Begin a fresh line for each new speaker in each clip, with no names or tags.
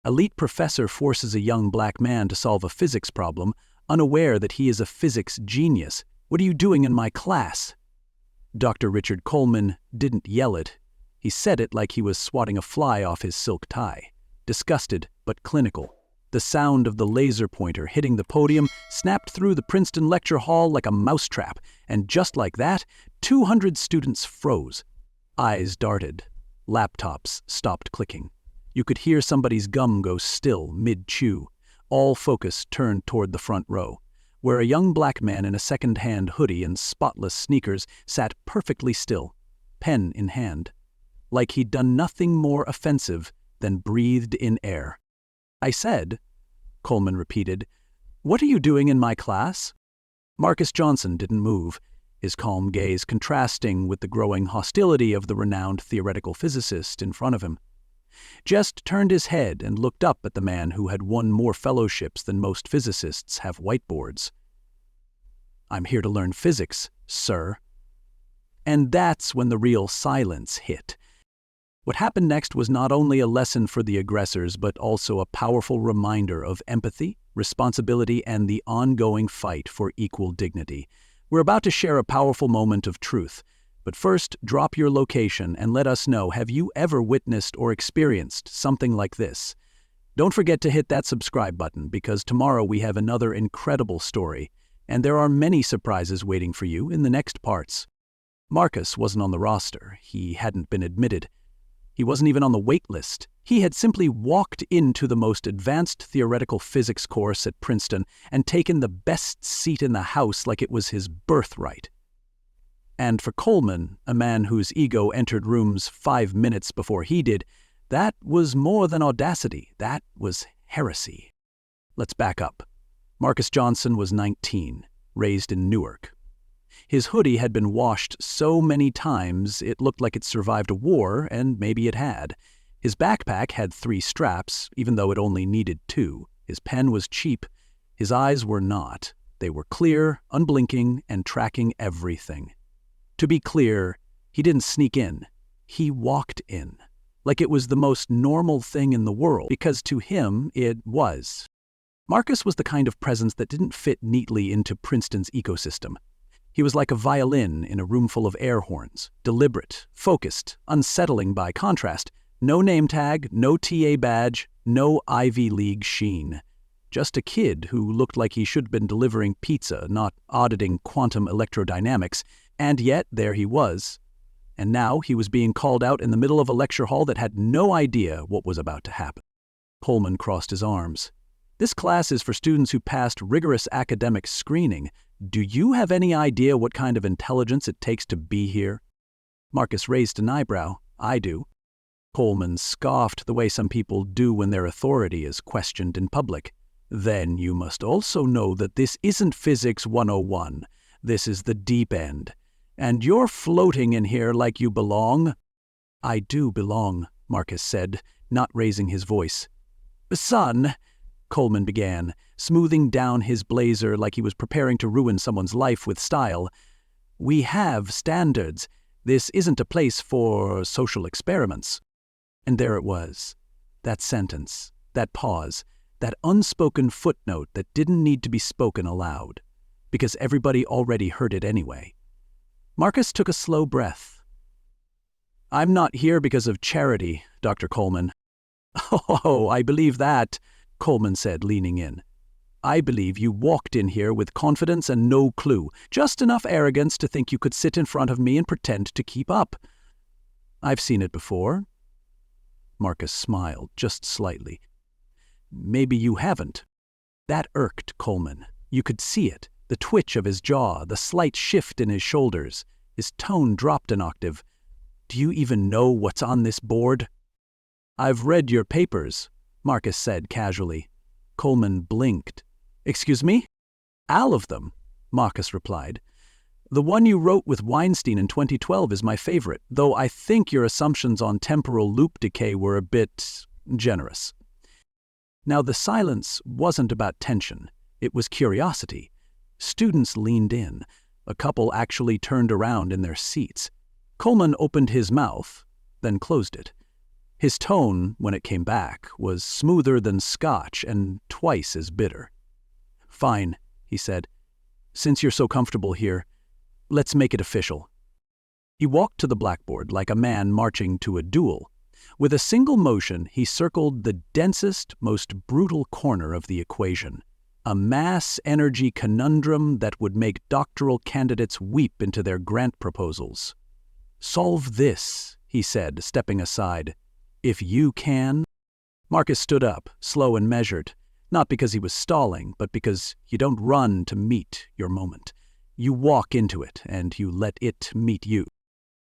Elite professor forces a young black man to solve a physics problem, unaware that he is a physics genius. "What are you doing in my class?" Dr. Richard Coleman didn't yell it. He said it like he was swatting a fly off his silk tie. Disgusted, but clinical. The sound of the laser pointer hitting the podium snapped through the Princeton lecture hall like a mousetrap, and just like that, 200 students froze. Eyes darted. Laptops stopped clicking. You could hear somebody's gum go still mid-chew. All focus turned toward the front row, where a young black man in a second-hand hoodie and spotless sneakers sat perfectly still, pen in hand, like he'd done nothing more offensive than breathed in air. "I said," Coleman repeated, "what are you doing in my class?" Marcus Johnson didn't move, his calm gaze contrasting with the growing hostility of the renowned theoretical physicist in front of him. Just turned his head and looked up at the man who had won more fellowships than most physicists have whiteboards. "I'm here to learn physics, sir." And that's when the real silence hit. What happened next was not only a lesson for the aggressors, but also a powerful reminder of empathy, responsibility, and the ongoing fight for equal dignity. We're about to share a powerful moment of truth. But first, drop your location and let us know, have you ever witnessed or experienced something like this? Don't forget to hit that subscribe button, because tomorrow we have another incredible story, and there are many surprises waiting for you in the next parts. Marcus wasn't on the roster. He hadn't been admitted. He wasn't even on the wait list. He had simply walked into the most advanced theoretical physics course at Princeton and taken the best seat in the house like it was his birthright. And for Coleman, a man whose ego entered rooms 5 minutes before he did, that was more than audacity. That was heresy. Let's back up. Marcus Johnson was 19, raised in Newark. His hoodie had been washed so many times it looked like it survived a war, and maybe it had. His backpack had 3 straps, even though it only needed 2. His pen was cheap. His eyes were not. They were clear, unblinking, and tracking everything. To be clear, he didn't sneak in. He walked in, like it was the most normal thing in the world, because to him it was. Marcus was the kind of presence that didn't fit neatly into Princeton's ecosystem. He was like a violin in a room full of air horns, deliberate, focused, unsettling by contrast. No name tag, no TA badge, no Ivy League sheen. Just a kid who looked like he should have been delivering pizza, not auditing quantum electrodynamics. And yet, there he was. And now he was being called out in the middle of a lecture hall that had no idea what was about to happen. Coleman crossed his arms. "This class is for students who passed rigorous academic screening. Do you have any idea what kind of intelligence it takes to be here?" Marcus raised an eyebrow. "I do." Coleman scoffed the way some people do when their authority is questioned in public. "Then you must also know that this isn't Physics 101. This is the deep end. And you're floating in here like you belong." "I do belong," Marcus said, not raising his voice. "Son," Coleman began, smoothing down his blazer like he was preparing to ruin someone's life with style, "we have standards. This isn't a place for social experiments." And there it was. That sentence, that pause, that unspoken footnote that didn't need to be spoken aloud, because everybody already heard it anyway. Marcus took a slow breath. "I'm not here because of charity, Dr. Coleman." "Oh, I believe that," Coleman said, leaning in. "I believe you walked in here with confidence and no clue, just enough arrogance to think you could sit in front of me and pretend to keep up." "I've seen it before." Marcus smiled, just slightly. "Maybe you haven't." That irked Coleman. You could see it. The twitch of his jaw, the slight shift in his shoulders. His tone dropped an octave. "Do you even know what's on this board?" "I've read your papers," Marcus said casually. Coleman blinked. "Excuse me?" "All of them," Marcus replied. "The one you wrote with Weinstein in 2012 is my favorite, though I think your assumptions on temporal loop decay were a bit generous." Now, the silence wasn't about tension. It was curiosity. Students leaned in. A couple actually turned around in their seats. Coleman opened his mouth, then closed it. His tone, when it came back, was smoother than scotch and twice as bitter. "Fine," he said. "Since you're so comfortable here, let's make it official." He walked to the blackboard like a man marching to a duel. With a single motion, he circled the densest, most brutal corner of the equation, a mass-energy conundrum that would make doctoral candidates weep into their grant proposals. "Solve this," he said, stepping aside. "If you can." Marcus stood up, slow and measured, not because he was stalling, but because you don't run to meet your moment. You walk into it, and you let it meet you.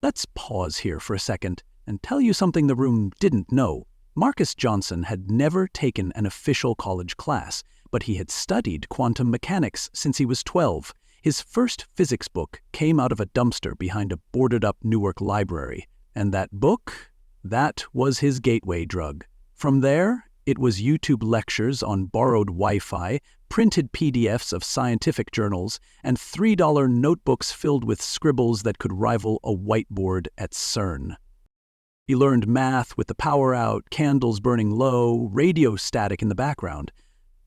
Let's pause here for a second and tell you something the room didn't know. Marcus Johnson had never taken an official college class, but he had studied quantum mechanics since he was 12. His first physics book came out of a dumpster behind a boarded-up Newark library, and that book, that was his gateway drug. From there, it was YouTube lectures on borrowed Wi-Fi, printed PDFs of scientific journals, and $3 notebooks filled with scribbles that could rival a whiteboard at CERN. He learned math with the power out, candles burning low, radio static in the background.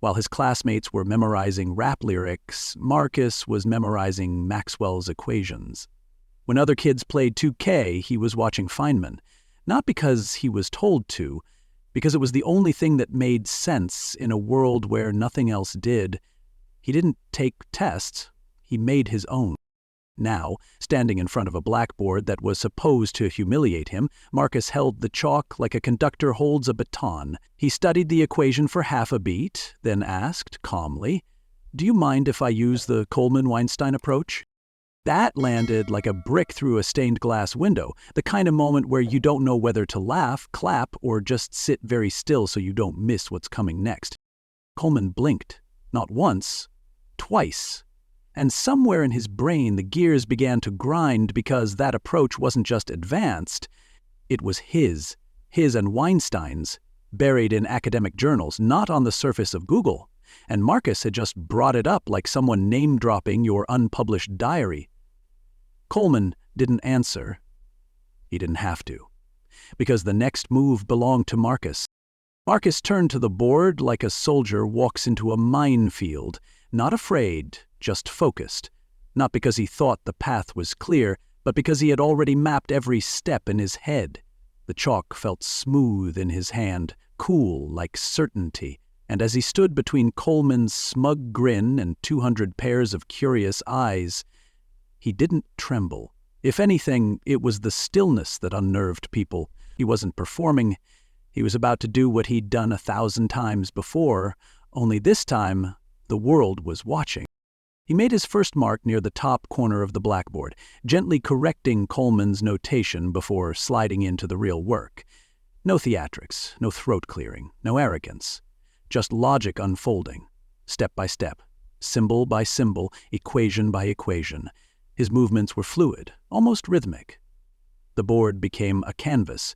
While his classmates were memorizing rap lyrics, Marcus was memorizing Maxwell's equations. When other kids played 2K, he was watching Feynman. Not because he was told to, because it was the only thing that made sense in a world where nothing else did. He didn't take tests, he made his own. Now, standing in front of a blackboard that was supposed to humiliate him, Marcus held the chalk like a conductor holds a baton. He studied the equation for half a beat, then asked, calmly, "Do you mind if I use the Coleman-Weinstein approach?" That landed like a brick through a stained glass window, the kind of moment where you don't know whether to laugh, clap, or just sit very still so you don't miss what's coming next. Coleman blinked, not once, twice. And somewhere in his brain the gears began to grind because that approach wasn't just advanced, it was his and Weinstein's, buried in academic journals, not on the surface of Google. And Marcus had just brought it up like someone name-dropping your unpublished diary. Coleman didn't answer. He didn't have to, because the next move belonged to Marcus. Marcus turned to the board like a soldier walks into a minefield, not afraid, just focused, not because he thought the path was clear, but because he had already mapped every step in his head. The chalk felt smooth in his hand, cool like certainty, and as he stood between Coleman's smug grin and 200 pairs of curious eyes, he didn't tremble. If anything, it was the stillness that unnerved people. He wasn't performing. He was about to do what he'd done 1,000 times before, only this time the world was watching. He made his first mark near the top corner of the blackboard, gently correcting Coleman's notation before sliding into the real work. No theatrics, no throat clearing, no arrogance. Just logic unfolding, step by step, symbol by symbol, equation by equation. His movements were fluid, almost rhythmic. The board became a canvas.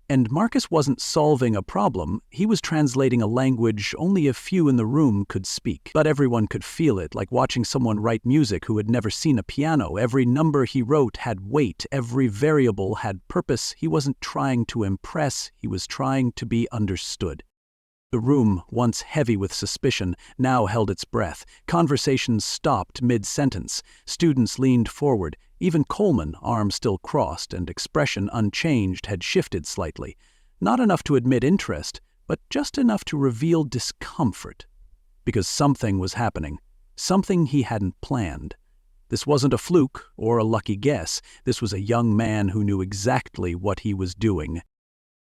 And Marcus wasn't solving a problem, he was translating a language only a few in the room could speak. But everyone could feel it, like watching someone write music who had never seen a piano. Every number he wrote had weight, every variable had purpose. He wasn't trying to impress, he was trying to be understood. The room, once heavy with suspicion, now held its breath. Conversations stopped mid-sentence. Students leaned forward. Even Coleman, arms still crossed and expression unchanged, had shifted slightly. Not enough to admit interest, but just enough to reveal discomfort. Because something was happening. Something he hadn't planned. This wasn't a fluke or a lucky guess. This was a young man who knew exactly what he was doing.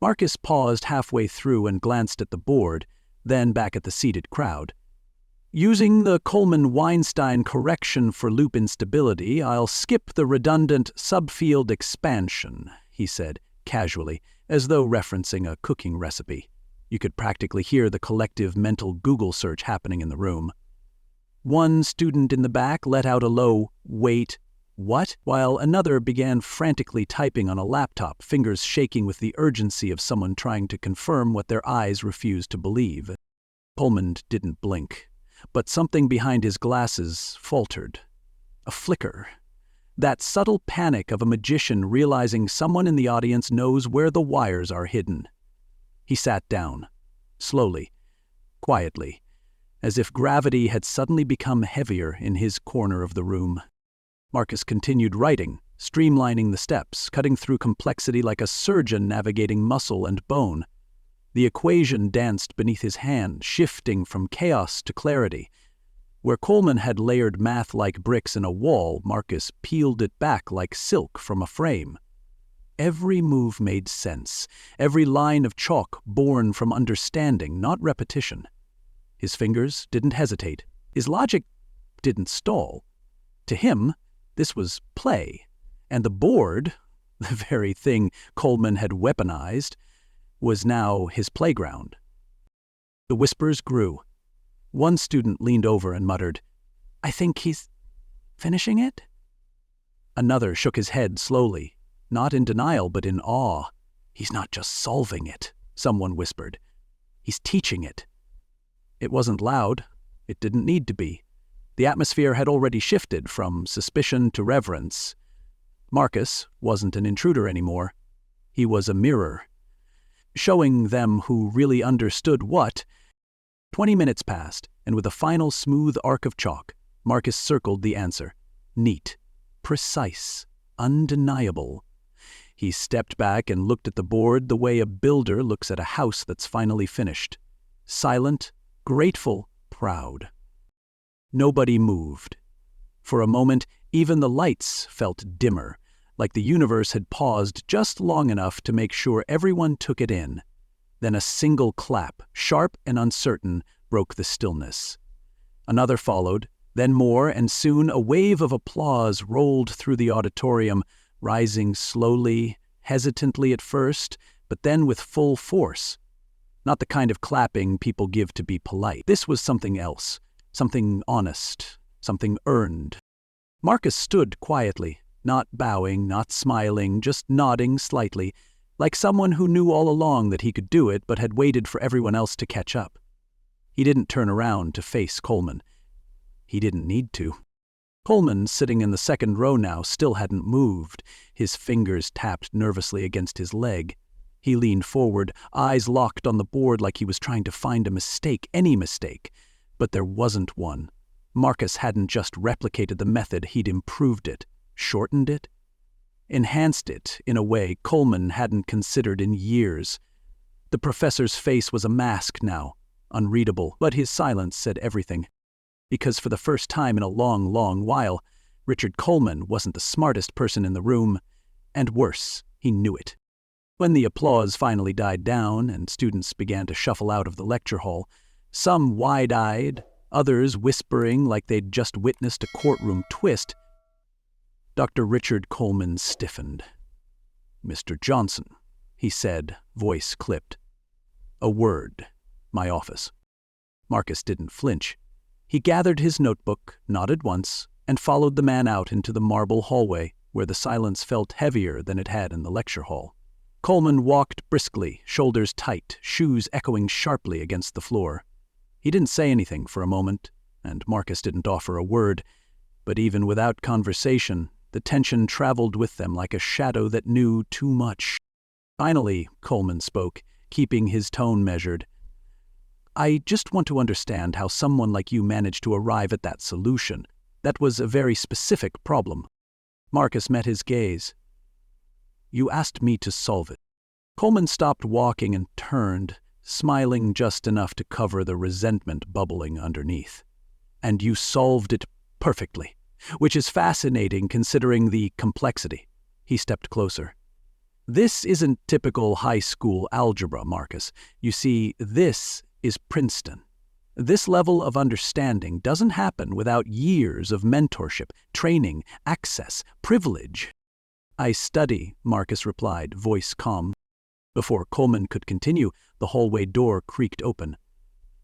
Marcus paused halfway through and glanced at the board, then back at the seated crowd. "Using the Coleman-Weinstein correction for loop instability, I'll skip the redundant subfield expansion," he said, casually, as though referencing a cooking recipe. You could practically hear the collective mental Google search happening in the room. One student in the back let out a low, "Wait, what?" while another began frantically typing on a laptop, fingers shaking with the urgency of someone trying to confirm what their eyes refused to believe. Coleman didn't blink, but something behind his glasses faltered. A flicker. That subtle panic of a magician realizing someone in the audience knows where the wires are hidden. He sat down, slowly, quietly, as if gravity had suddenly become heavier in his corner of the room. Marcus continued writing, streamlining the steps, cutting through complexity like a surgeon navigating muscle and bone. The equation danced beneath his hand, shifting from chaos to clarity. Where Coleman had layered math like bricks in a wall, Marcus peeled it back like silk from a frame. Every move made sense, every line of chalk born from understanding, not repetition. His fingers didn't hesitate. His logic didn't stall. To him, this was play, and the board, the very thing Coleman had weaponized, was now his playground. The whispers grew. One student leaned over and muttered, "I think he's finishing it?" Another shook his head slowly, not in denial but in awe. "He's not just solving it," someone whispered. "He's teaching it." It wasn't loud. It didn't need to be. The atmosphere had already shifted from suspicion to reverence. Marcus wasn't an intruder anymore. He was a mirror, showing them who really understood what. 20 minutes passed, and with a final smooth arc of chalk, Marcus circled the answer. Neat, precise, undeniable. He stepped back and looked at the board the way a builder looks at a house that's finally finished. Silent, grateful, proud. Nobody moved. For a moment, even the lights felt dimmer, like the universe had paused just long enough to make sure everyone took it in. Then a single clap, sharp and uncertain, broke the stillness. Another followed, then more, and soon a wave of applause rolled through the auditorium, rising slowly, hesitantly at first, but then with full force. Not the kind of clapping people give to be polite. This was something else, something honest, something earned. Marcus stood quietly, not bowing, not smiling, just nodding slightly, like someone who knew all along that he could do it but had waited for everyone else to catch up. He didn't turn around to face Coleman. He didn't need to. Coleman, sitting in the second row now, still hadn't moved. His fingers tapped nervously against his leg. He leaned forward, eyes locked on the board like he was trying to find a mistake, any mistake. But there wasn't one. Marcus hadn't just replicated the method, he'd improved it, shortened it, enhanced it in a way Coleman hadn't considered in years. The professor's face was a mask now, unreadable, but his silence said everything. Because for the first time in a long, long while, Richard Coleman wasn't the smartest person in the room, and worse, he knew it. When the applause finally died down and students began to shuffle out of the lecture hall, some wide-eyed, others whispering like they'd just witnessed a courtroom twist, Dr. Richard Coleman stiffened. "Mr. Johnson," he said, voice clipped. "A word. My office." Marcus didn't flinch. He gathered his notebook, nodded once, and followed the man out into the marble hallway, where the silence felt heavier than it had in the lecture hall. Coleman walked briskly, shoulders tight, shoes echoing sharply against the floor. He didn't say anything for a moment, and Marcus didn't offer a word, but even without conversation, the tension traveled with them like a shadow that knew too much. Finally, Coleman spoke, keeping his tone measured. "I just want to understand how someone like you managed to arrive at that solution. That was a very specific problem." Marcus met his gaze. "You asked me to solve it." Coleman stopped walking and turned, smiling just enough to cover the resentment bubbling underneath. "And you solved it perfectly, which is fascinating considering the complexity." He stepped closer. "This isn't typical high school algebra, Marcus. You see, this is Princeton. This level of understanding doesn't happen without years of mentorship, training, access, privilege." "I study," Marcus replied, voice calm. Before Coleman could continue, the hallway door creaked open.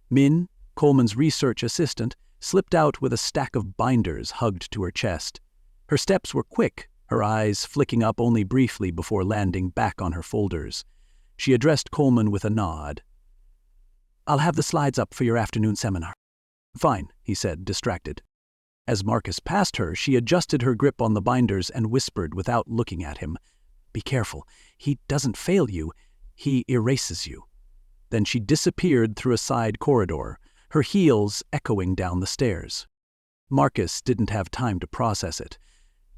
Min, Coleman's research assistant, slipped out with a stack of binders hugged to her chest. Her steps were quick, her eyes flicking up only briefly before landing back on her folders. She addressed Coleman with a nod. "I'll have the slides up for your afternoon seminar." "Fine," he said, distracted. As Marcus passed her, she adjusted her grip on the binders and whispered without looking at him, "Be careful. He doesn't fail you. He erases you." Then she disappeared through a side corridor, her heels echoing down the stairs. Marcus didn't have time to process it.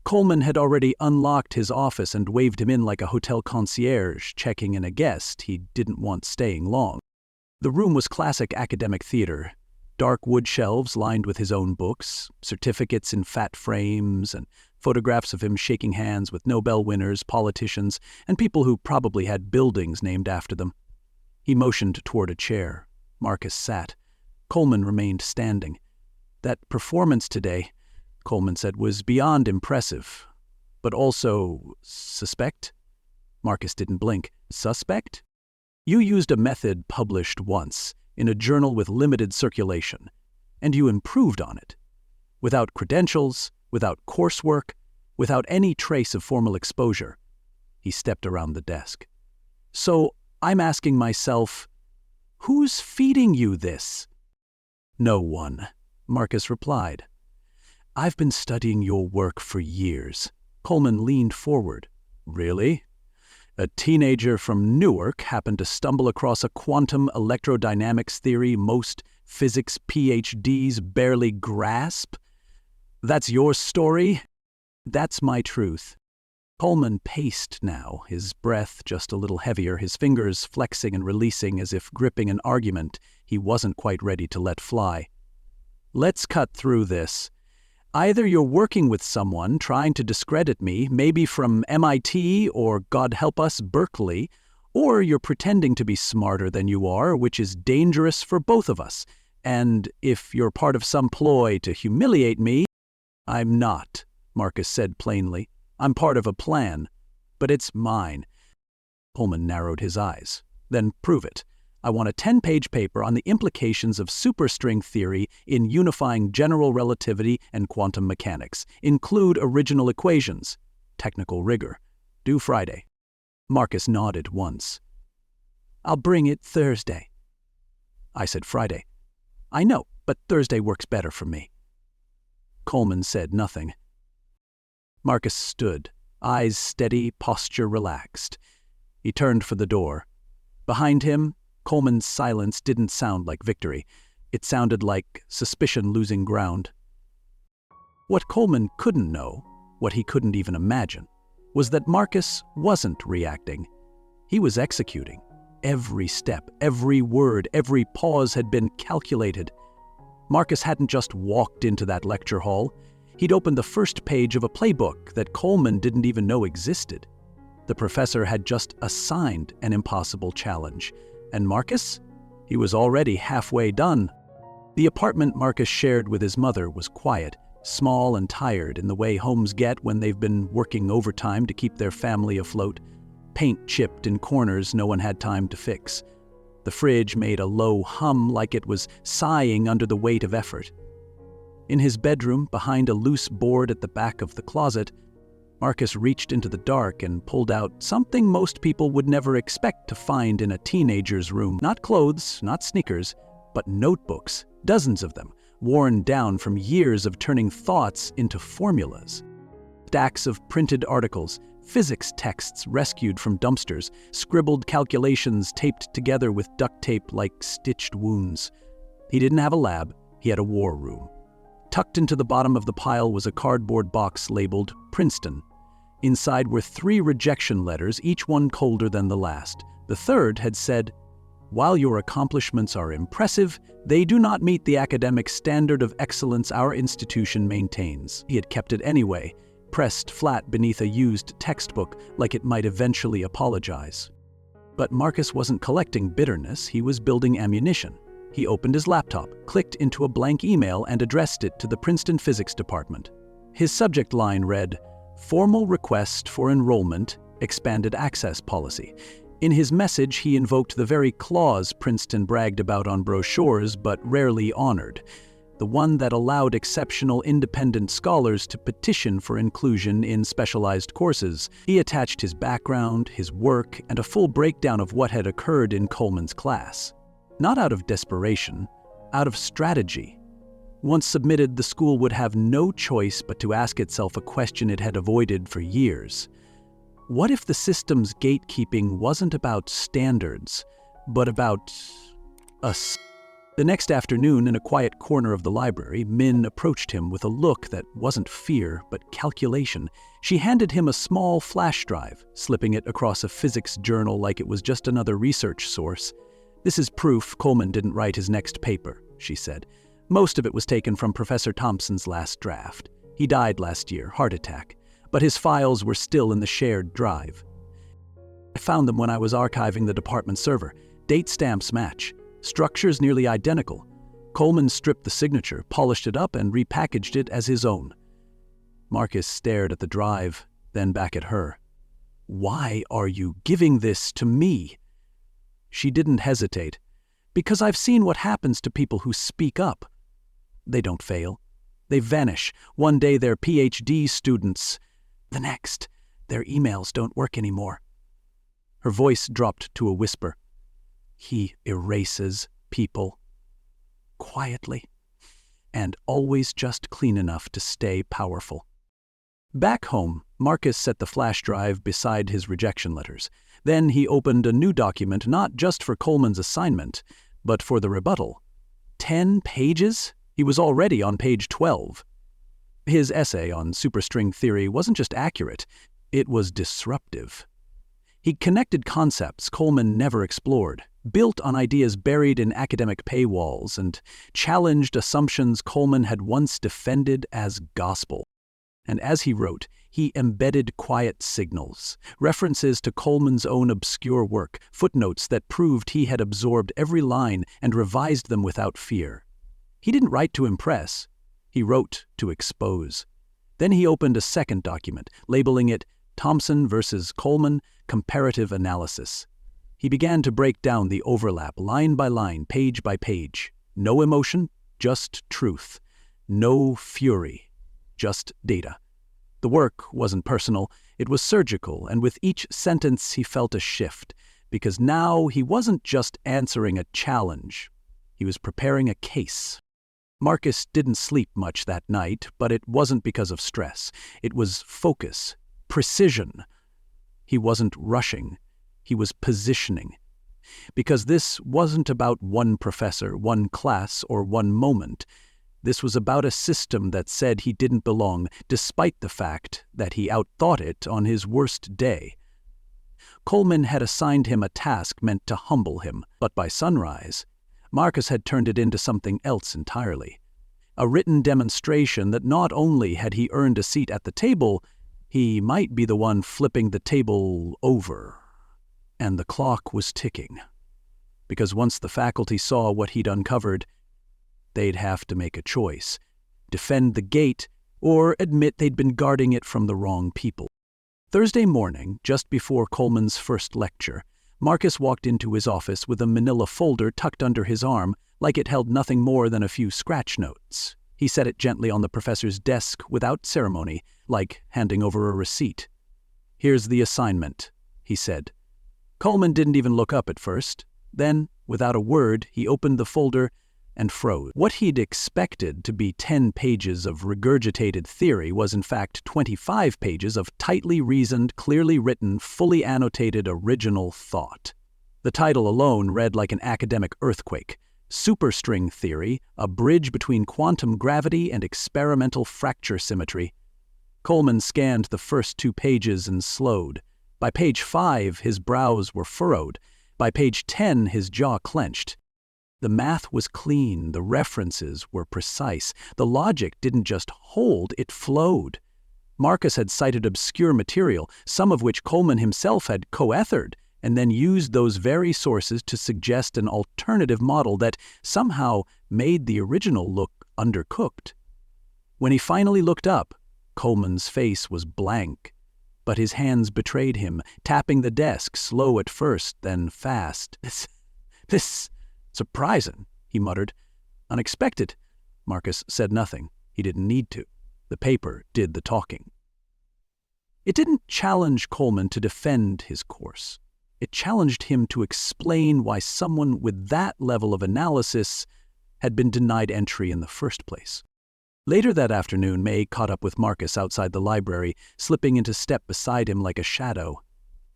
Coleman had already unlocked his office and waved him in like a hotel concierge, checking in a guest he didn't want staying long. The room was classic academic theater. Dark wood shelves lined with his own books, certificates in fat frames, and photographs of him shaking hands with Nobel winners, politicians, and people who probably had buildings named after them. He motioned toward a chair. Marcus sat. Coleman remained standing. "That performance today," Coleman said, "was beyond impressive, but also suspect?" Marcus didn't blink. "Suspect? You used a method published once, in a journal with limited circulation, and you improved on it. Without credentials, without coursework, without any trace of formal exposure." He stepped around the desk. "So I'm asking myself, who's feeding you this?" "No one," Marcus replied. "I've been studying your work for years." Coleman leaned forward. "Really? A teenager from Newark happened to stumble across a quantum electrodynamics theory most physics PhDs barely grasp? That's your story?" "That's my truth." Coleman paced now, his breath just a little heavier, his fingers flexing and releasing as if gripping an argument he wasn't quite ready to let fly. "Let's cut through this. Either you're working with someone trying to discredit me, maybe from MIT or, God help us, Berkeley, or you're pretending to be smarter than you are, which is dangerous for both of us. And if you're part of some ploy to humiliate me—" "I'm not," Marcus said plainly. "I'm part of a plan, but it's mine." Coleman narrowed his eyes. "Then prove it. I want a 10-page paper on the implications of superstring theory in unifying general relativity and quantum mechanics. Include original equations. Technical rigor. Due Friday." Marcus nodded once. "I'll bring it Thursday." "I said Friday." "I know, but Thursday works better for me." Coleman said nothing. Marcus stood, eyes steady, posture relaxed. He turned for the door. Behind him, Coleman's silence didn't sound like victory. It sounded like suspicion losing ground. What Coleman couldn't know, what he couldn't even imagine, was that Marcus wasn't reacting. He was executing. Every step, every word, every pause had been calculated. Marcus hadn't just walked into that lecture hall. He'd opened the first page of a playbook that Coleman didn't even know existed. The professor had just assigned an impossible challenge. And Marcus? He was already halfway done. The apartment Marcus shared with his mother was quiet, small and tired in the way homes get when they've been working overtime to keep their family afloat. Paint chipped in corners no one had time to fix. The fridge made a low hum like it was sighing under the weight of effort. In his bedroom, behind a loose board at the back of the closet, Marcus reached into the dark and pulled out something most people would never expect to find in a teenager's room. Not clothes, not sneakers, but notebooks, dozens of them, worn down from years of turning thoughts into formulas. Stacks of printed articles, physics texts rescued from dumpsters, scribbled calculations taped together with duct tape like stitched wounds. He didn't have a lab, he had a war room. Tucked into the bottom of the pile was a cardboard box labeled Princeton. Inside were 3 rejection letters, each one colder than the last. The third had said, "While your accomplishments are impressive, they do not meet the academic standard of excellence our institution maintains." He had kept it anyway, pressed flat beneath a used textbook like it might eventually apologize. But Marcus wasn't collecting bitterness, he was building ammunition. He opened his laptop, clicked into a blank email, and addressed it to the Princeton Physics Department. His subject line read, "Formal request for enrollment, expanded access policy." In his message, he invoked the very clause Princeton bragged about on brochures but rarely honored, the one that allowed exceptional independent scholars to petition for inclusion in specialized courses. He attached his background, his work, and a full breakdown of what had occurred in Coleman's class. Not out of desperation, out of strategy. Once submitted, the school would have no choice but to ask itself a question it had avoided for years. What if the system's gatekeeping wasn't about standards, but about us? The next afternoon, in a quiet corner of the library, Min approached him with a look that wasn't fear, but calculation. She handed him a small flash drive, slipping it across a physics journal like it was just another research source. "This is proof Coleman didn't write his next paper," she said. "Most of it was taken from Professor Thompson's last draft. He died last year, heart attack, but his files were still in the shared drive. I found them when I was archiving the department server. Date stamps match. Structure's nearly identical. Coleman stripped the signature, polished it up, and repackaged it as his own." Marcus stared at the drive, then back at her. "Why are you giving this to me?" She didn't hesitate. "Because I've seen what happens to people who speak up. They don't fail. They vanish. One day they're PhD students. The next, their emails don't work anymore." Her voice dropped to a whisper. "He erases people. Quietly. And always just clean enough to stay powerful." Back home, Marcus set the flash drive beside his rejection letters. Then he opened a new document not just for Coleman's assignment, but for the rebuttal. 10 pages? He was already on page 12. His essay on superstring theory wasn't just accurate, it was disruptive. He connected concepts Coleman never explored, built on ideas buried in academic paywalls, and challenged assumptions Coleman had once defended as gospel. And as he wrote, he embedded quiet signals, references to Coleman's own obscure work, footnotes that proved he had absorbed every line and revised them without fear. He didn't write to impress, he wrote to expose. Then he opened a second document, labeling it Thompson versus Coleman, Comparative Analysis. He began to break down the overlap line by line, page by page. No emotion, just truth. No fury, just data. The work wasn't personal, it was surgical, and with each sentence he felt a shift, because now he wasn't just answering a challenge, he was preparing a case. Marcus didn't sleep much that night, but it wasn't because of stress. It was focus, precision. He wasn't rushing, he was positioning. Because this wasn't about one professor, one class, or one moment. This was about a system that said he didn't belong, despite the fact that he outthought it on his worst day. Coleman had assigned him a task meant to humble him, but by sunrise, Marcus had turned it into something else entirely. A written demonstration that not only had he earned a seat at the table, he might be the one flipping the table over. And the clock was ticking. Because once the faculty saw what he'd uncovered, they'd have to make a choice: defend the gate or admit they'd been guarding it from the wrong people. Thursday morning, just before Coleman's first lecture, Marcus walked into his office with a manila folder tucked under his arm like it held nothing more than a few scratch notes. He set it gently on the professor's desk without ceremony, like handing over a receipt. "Here's the assignment," he said. Coleman didn't even look up at first. Then, without a word, he opened the folder and froze. What he'd expected to be 10 pages of regurgitated theory was in fact 25 pages of tightly reasoned, clearly written, fully annotated original thought. The title alone read like an academic earthquake: Superstring Theory, a bridge between quantum gravity and experimental fracture symmetry. Coleman scanned the first 2 pages and slowed. By page 5, his brows were furrowed. By page 10, his jaw clenched. The math was clean, the references were precise. The logic didn't just hold, it flowed. Marcus had cited obscure material, some of which Coleman himself had co-authored, and then used those very sources to suggest an alternative model that somehow made the original look undercooked. When he finally looked up, Coleman's face was blank, but his hands betrayed him, tapping the desk, slow at first, then fast. This, surprising, he muttered. Unexpected. Marcus said nothing. He didn't need to. The paper did the talking. It didn't challenge Coleman to defend his course. It challenged him to explain why someone with that level of analysis had been denied entry in the first place. Later that afternoon, May caught up with Marcus outside the library, slipping into step beside him like a shadow.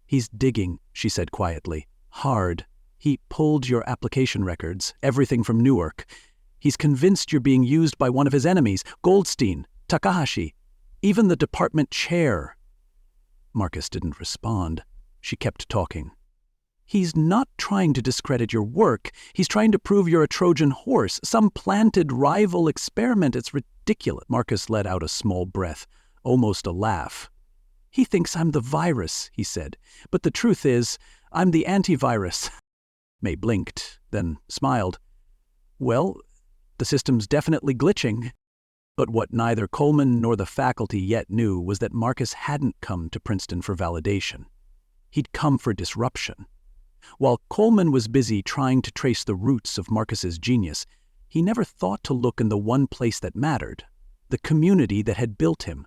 "He's digging," she said quietly. "Hard. He pulled your application records, everything from Newark. He's convinced you're being used by one of his enemies, Goldstein, Takahashi, even the department chair." Marcus didn't respond. She kept talking. "He's not trying to discredit your work. He's trying to prove you're a Trojan horse, some planted rival experiment. It's ridiculous." Marcus let out a small breath, almost a laugh. "He thinks I'm the virus," he said. "But the truth is, I'm the antivirus." May blinked, then smiled. "Well, the system's definitely glitching." But what neither Coleman nor the faculty yet knew was that Marcus hadn't come to Princeton for validation. He'd come for disruption. While Coleman was busy trying to trace the roots of Marcus's genius, he never thought to look in the one place that mattered, the community that had built him.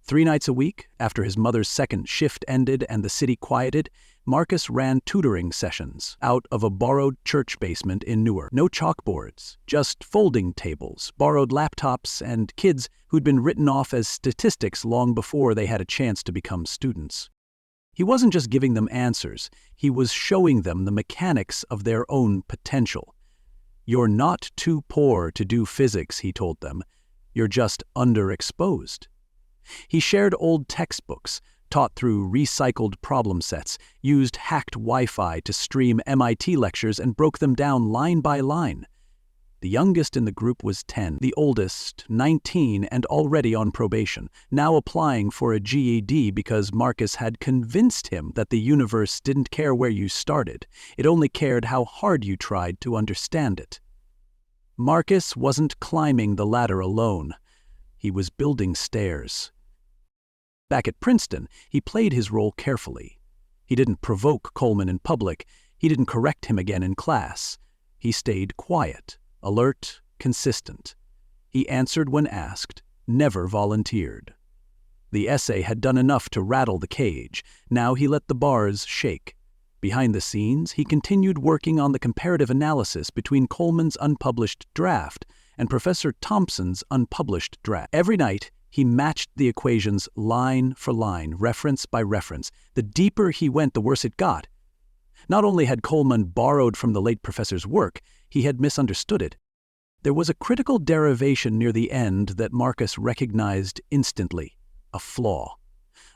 3 nights a week, after his mother's second shift ended and the city quieted, Marcus ran tutoring sessions out of a borrowed church basement in Newark. No chalkboards, just folding tables, borrowed laptops, and kids who'd been written off as statistics long before they had a chance to become students. He wasn't just giving them answers, he was showing them the mechanics of their own potential. "You're not too poor to do physics," he told them. "You're just underexposed." He shared old textbooks, taught through recycled problem sets, used hacked Wi-Fi to stream MIT lectures and broke them down line by line. The youngest in the group was 10, the oldest 19 and already on probation, now applying for a GED because Marcus had convinced him that the universe didn't care where you started, it only cared how hard you tried to understand it. Marcus wasn't climbing the ladder alone. He was building stairs. Back at Princeton, he played his role carefully. He didn't provoke Coleman in public. He didn't correct him again in class. He stayed quiet, alert, consistent. He answered when asked, never volunteered. The essay had done enough to rattle the cage. Now he let the bars shake. Behind the scenes, he continued working on the comparative analysis between Coleman's unpublished draft and Professor Thompson's unpublished draft. Every night, he matched the equations line for line, reference by reference. The deeper he went, the worse it got. Not only had Coleman borrowed from the late professor's work, he had misunderstood it. There was a critical derivation near the end that Marcus recognized instantly, a flaw,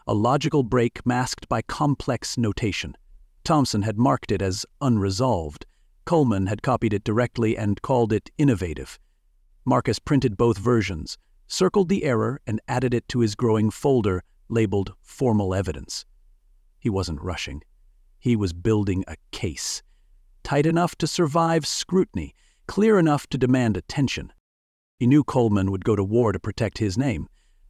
a logical break masked by complex notation. Thompson had marked it as unresolved. Coleman had copied it directly and called it innovative. Marcus printed both versions, circled the error, and added it to his growing folder labeled formal evidence. He wasn't rushing. He was building a case, tight enough to survive scrutiny, clear enough to demand attention. He knew Coleman would go to war to protect his name.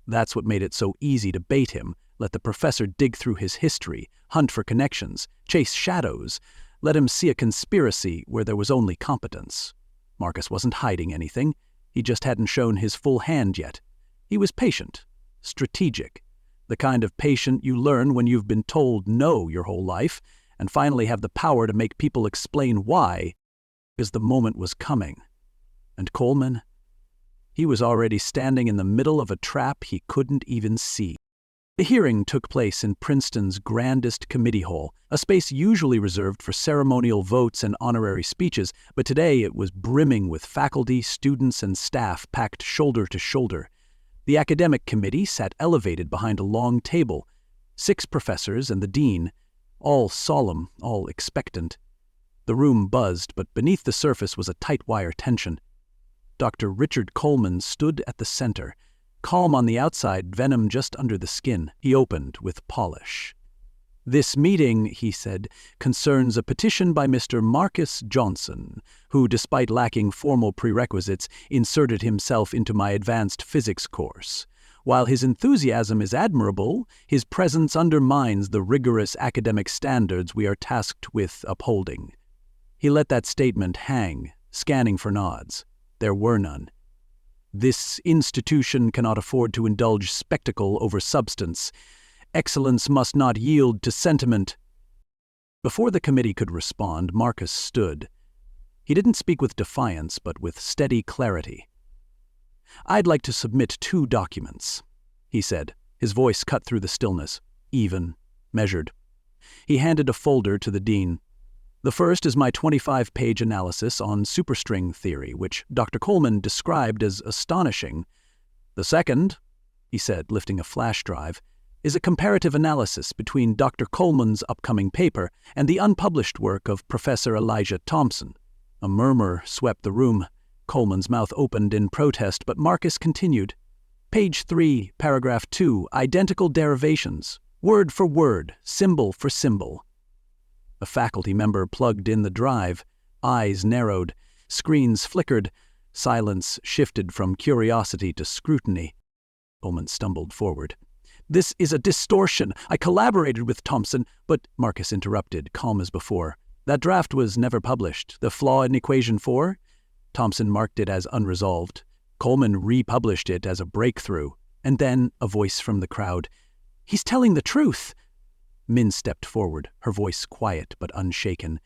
That's what made it so easy to bait him, let the professor dig through his history, hunt for connections, chase shadows, let him see a conspiracy where there was only competence. Marcus wasn't hiding anything. He just hadn't shown his full hand yet. He was patient, strategic, the kind of patient you learn when you've been told no your whole life and finally have the power to make people explain why, because the moment was coming. And Coleman? He was already standing in the middle of a trap he couldn't even see. The hearing took place in Princeton's grandest committee hall, a space usually reserved for ceremonial votes and honorary speeches, but today it was brimming with faculty, students, and staff packed shoulder to shoulder. The academic committee sat elevated behind a long table, 6 professors and the dean, all solemn, all expectant. The room buzzed, but beneath the surface was a tight wire tension. Dr. Richard Coleman stood at the center, calm on the outside, venom just under the skin. He opened with polish. "This meeting," he said, "concerns a petition by Mr. Marcus Johnson, who, despite lacking formal prerequisites, inserted himself into my advanced physics course. While his enthusiasm is admirable, his presence undermines the rigorous academic standards we are tasked with upholding." He let that statement hang, scanning for nods. There were none. "This institution cannot afford to indulge spectacle over substance. Excellence must not yield to sentiment." Before the committee could respond, Marcus stood. He didn't speak with defiance, but with steady clarity. "I'd like to submit 2 documents," he said, his voice cut through the stillness, even, measured. He handed a folder to the dean. "The first is my 25-page analysis on superstring theory, which Dr. Coleman described as astonishing. The second," he said, lifting a flash drive, "is a comparative analysis between Dr. Coleman's upcoming paper and the unpublished work of Professor Elijah Thompson." A murmur swept the room. Coleman's mouth opened in protest, but Marcus continued. "Page 3, paragraph 2, identical derivations, word for word, symbol for symbol." A faculty member plugged in the drive. Eyes narrowed, screens flickered, silence shifted from curiosity to scrutiny. Coleman stumbled forward. "This is a distortion. I collaborated with Thompson," but Marcus interrupted, calm as before. "That draft was never published. The flaw in equation 4? Thompson marked it as unresolved. Coleman republished it as a breakthrough. And then a voice from the crowd. "He's telling the truth." Min stepped forward, her voice quiet but unshaken.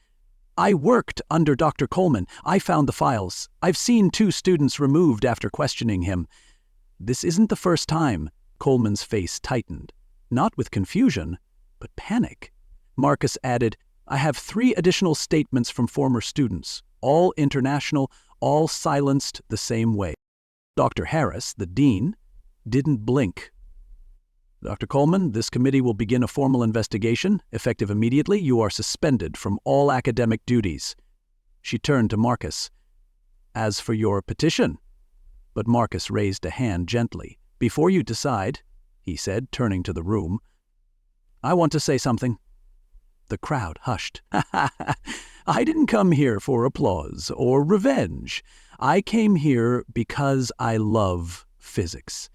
"I worked under Dr. Coleman. I found the files. I've seen 2 students removed after questioning him." "This isn't the first time." Coleman's face tightened. Not with confusion, but panic. Marcus added, "I have 3 additional statements from former students, all international, all silenced the same way." Dr. Harris, the dean, didn't blink. "Dr. Coleman, this committee will begin a formal investigation. Effective immediately, you are suspended from all academic duties." She turned to Marcus. "As for your petition..." But Marcus raised a hand gently. "Before you decide," he said, turning to the room, "I want to say something." The crowd hushed. "I didn't come here for applause or revenge. I came here because I love physics.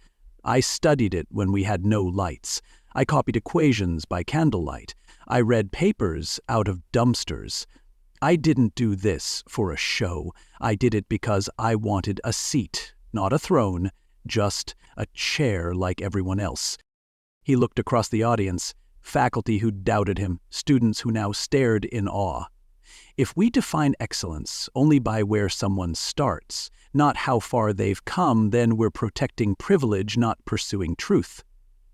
I studied it when we had no lights. I copied equations by candlelight. I read papers out of dumpsters. I didn't do this for a show. I did it because I wanted a seat, not a throne, just a chair like everyone else." He looked across the audience, faculty who doubted him, students who now stared in awe. If we define excellence only by where someone starts, not how far they've come, then we're protecting privilege, not pursuing truth.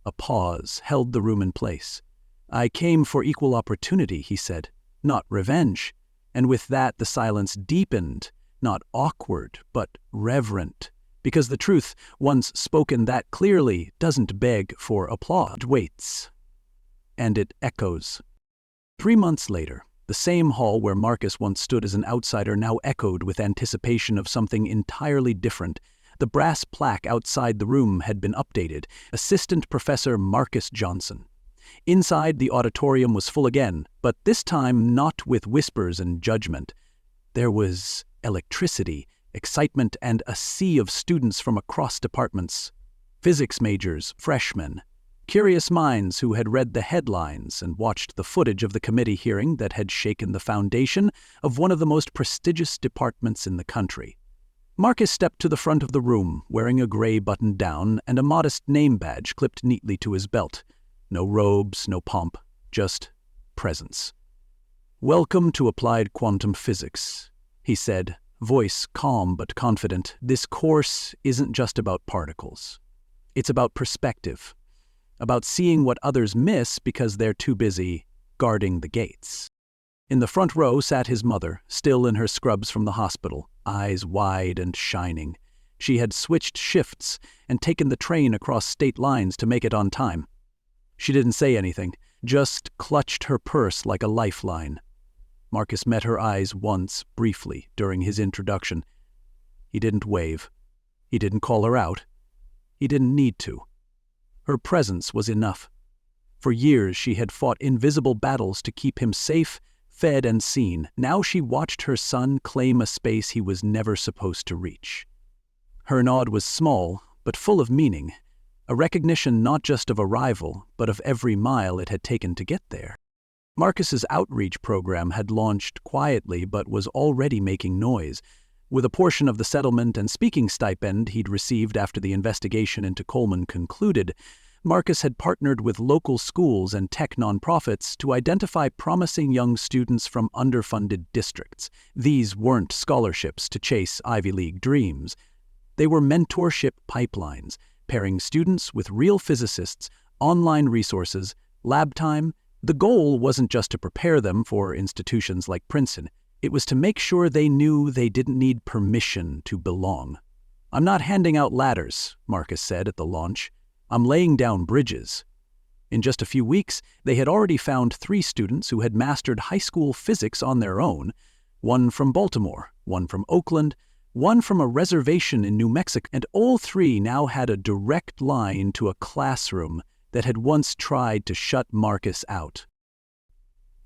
A pause held the room in place. "I came for equal opportunity," he said, "not revenge." And with that the silence deepened, not awkward, but reverent. Because the truth, once spoken that clearly, doesn't beg for applause. It waits. And it echoes. 3 months later, the same hall where Marcus once stood as an outsider now echoed with anticipation of something entirely different. The brass plaque outside the room had been updated. Assistant Professor Marcus Johnson. Inside, the auditorium was full again, but this time not with whispers and judgment. There was electricity, excitement, and a sea of students from across departments. Physics majors, freshmen, curious minds who had read the headlines and watched the footage of the committee hearing that had shaken the foundation of one of the most prestigious departments in the country. Marcus stepped to the front of the room, wearing a gray button-down and a modest name badge clipped neatly to his belt. No robes, no pomp, just presence. "Welcome to Applied Quantum Physics," he said, voice calm but confident. "This course isn't just about particles. It's about perspective, about seeing what others miss because they're too busy guarding the gates." In the front row sat his mother, still in her scrubs from the hospital, eyes wide and shining. She had switched shifts and taken the train across state lines to make it on time. She didn't say anything, just clutched her purse like a lifeline. Marcus met her eyes once, briefly, during his introduction. He didn't wave. He didn't call her out. He didn't need to. Her presence was enough. For years she had fought invisible battles to keep him safe, fed, and seen. Now she watched her son claim a space he was never supposed to reach. Her nod was small, but full of meaning, a recognition not just of arrival, but of every mile it had taken to get there. Marcus's outreach program had launched quietly but was already making noise. With a portion of the settlement and speaking stipend he'd received after the investigation into Coleman concluded, Marcus had partnered with local schools and tech nonprofits to identify promising young students from underfunded districts. These weren't scholarships to chase Ivy League dreams. They were mentorship pipelines, pairing students with real physicists, online resources, lab time. The goal wasn't just to prepare them for institutions like Princeton. It was to make sure they knew they didn't need permission to belong. "I'm not handing out ladders," Marcus said at the launch. "I'm laying down bridges." In just a few weeks, they had already found 3 students who had mastered high school physics on their own, one from Baltimore, one from Oakland, one from a reservation in New Mexico, and all 3 now had a direct line to a classroom that had once tried to shut Marcus out.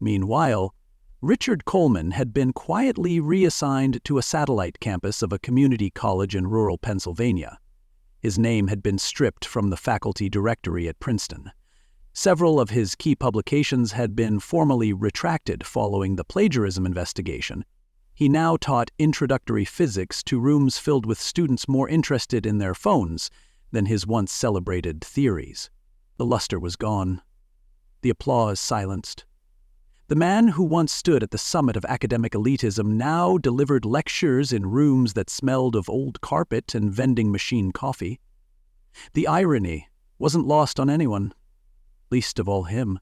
Meanwhile, Richard Coleman had been quietly reassigned to a satellite campus of a community college in rural Pennsylvania. His name had been stripped from the faculty directory at Princeton. Several of his key publications had been formally retracted following the plagiarism investigation. He now taught introductory physics to rooms filled with students more interested in their phones than his once celebrated theories. The luster was gone. The applause silenced. The man who once stood at the summit of academic elitism now delivered lectures in rooms that smelled of old carpet and vending machine coffee. The irony wasn't lost on anyone, least of all him.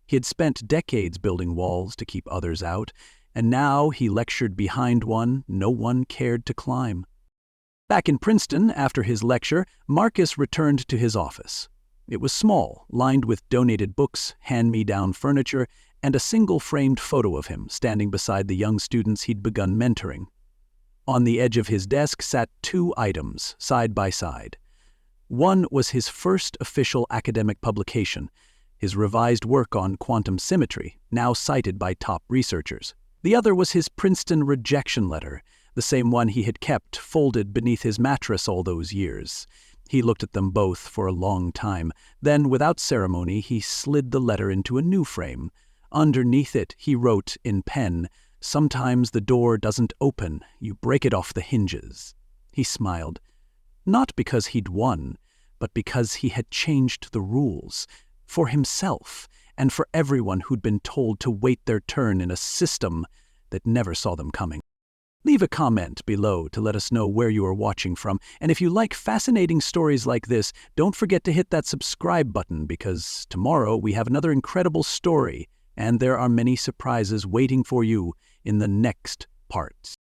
He had spent decades building walls to keep others out, and now he lectured behind one no one cared to climb. Back in Princeton, after his lecture, Marcus returned to his office. It was small, lined with donated books, hand-me-down furniture, and a single-framed photo of him standing beside the young students he'd begun mentoring. On the edge of his desk sat 2 items, side by side. One was his first official academic publication, his revised work on quantum symmetry, now cited by top researchers. The other was his Princeton rejection letter, the same one he had kept folded beneath his mattress all those years. He looked at them both for a long time. Then, without ceremony, he slid the letter into a new frame. Underneath it, he wrote in pen, "Sometimes the door doesn't open, you break it off the hinges." He smiled, not because he'd won, but because he had changed the rules, for himself and for everyone who'd been told to wait their turn in a system that never saw them coming. Leave a comment below to let us know where you are watching from, and if you like fascinating stories like this, don't forget to hit that subscribe button, because tomorrow we have another incredible story, and there are many surprises waiting for you in the next parts.